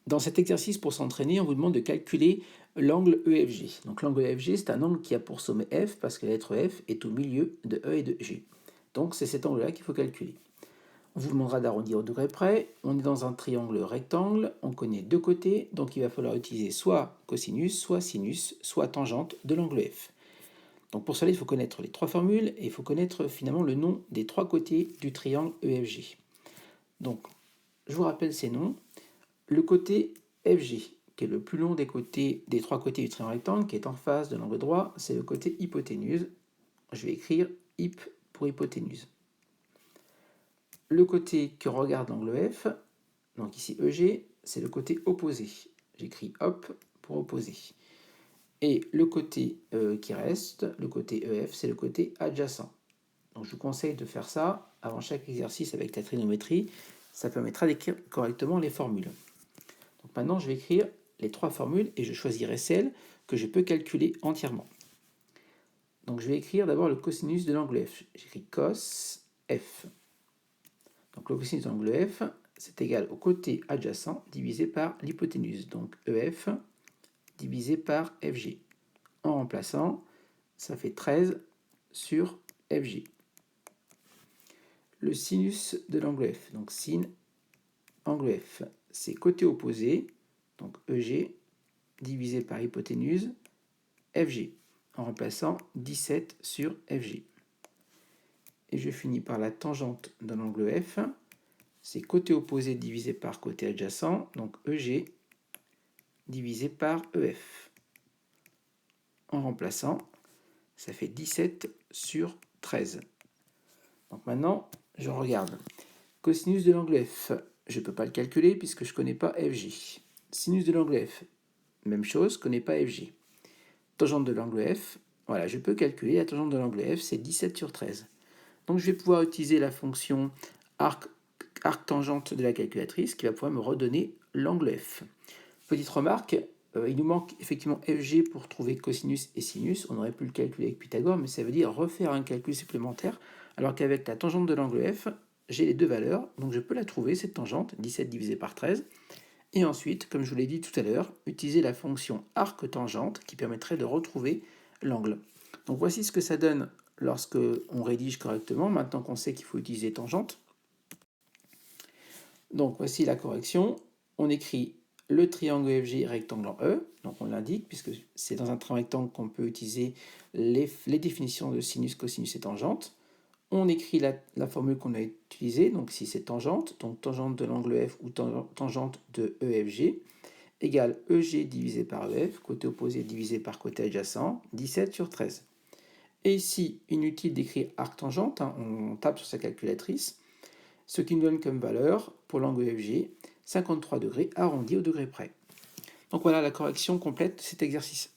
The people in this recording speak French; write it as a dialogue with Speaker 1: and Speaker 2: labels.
Speaker 1: Dans cet exercice, pour s'entraîner, on vous demande de calculer l'angle EFG. Donc l'angle EFG, c'est un angle qui a pour sommet F parce que la lettre F est au milieu de E et de G. Donc c'est cet angle-là qu'il faut calculer. On vous demandera d'arrondir au degré près. On est dans un triangle rectangle, on connaît deux côtés, donc il va falloir utiliser soit cosinus, soit sinus, soit tangente de l'angle F. Donc pour cela, il faut connaître les trois formules et il faut connaître finalement le nom des trois côtés du triangle EFG. Donc je vous rappelle ces noms. Le côté FG, qui est le plus long des trois côtés du triangle rectangle, qui est en face de l'angle droit, c'est le côté hypoténuse. Je vais écrire hyp pour hypoténuse. Le côté que regarde l'angle F, donc ici EG, c'est le côté opposé. J'écris op pour opposé. Et le côté qui reste, le côté EF, c'est le côté adjacent. Donc je vous conseille de faire ça avant chaque exercice avec la trigonométrie. Ça permettra d'écrire correctement les formules. Donc maintenant, je vais écrire les trois formules et je choisirai celle que je peux calculer entièrement. Donc je vais écrire d'abord le cosinus de l'angle F. J'écris cos F. Donc le cosinus de l'angle F, c'est égal au côté adjacent divisé par l'hypoténuse. Donc EF divisé par FG. En remplaçant, ça fait 13 sur FG. Le sinus de l'angle F, donc sin angle F, c'est côté opposé, donc EG, divisé par hypoténuse, FG, en remplaçant 17 sur FG. Et je finis par la tangente de l'angle F, c'est côté opposé divisé par côté adjacent, donc EG, divisé par EF. En remplaçant, ça fait 17 sur 13. Donc maintenant, je regarde. Cosinus de l'angle F, je ne peux pas le calculer puisque je ne connais pas FG. Sinus de l'angle F, même chose, je ne connais pas FG. Tangente de l'angle F, voilà, je peux calculer la tangente de l'angle F, c'est 17 sur 13. Donc je vais pouvoir utiliser la fonction arc-tangente de la calculatrice qui va pouvoir me redonner l'angle F. Petite remarque, il nous manque effectivement FG pour trouver cosinus et sinus. On aurait pu le calculer avec Pythagore, mais ça veut dire refaire un calcul supplémentaire, alors qu'avec la tangente de l'angle F, j'ai les deux valeurs, donc je peux la trouver, cette tangente, 17 divisé par 13. Et ensuite, comme je vous l'ai dit tout à l'heure, utiliser la fonction arc-tangente qui permettrait de retrouver l'angle. Donc voici ce que ça donne lorsque on rédige correctement, maintenant qu'on sait qu'il faut utiliser tangente. Donc voici la correction. On écrit le triangle EFG rectangle en E, donc on l'indique, puisque c'est dans un triangle rectangle qu'on peut utiliser les définitions de sinus, cosinus et tangente. On écrit la formule qu'on a utilisée, donc si c'est tangente, donc tangente de l'angle F ou tangente de EFG, égale EG divisé par EF, côté opposé divisé par côté adjacent, 17 sur 13. Et ici, inutile d'écrire arc-tangente, on tape sur sa calculatrice, ce qui nous donne comme valeur, pour l'angle EFG, 53 degrés arrondi au degré près. Donc voilà la correction complète de cet exercice.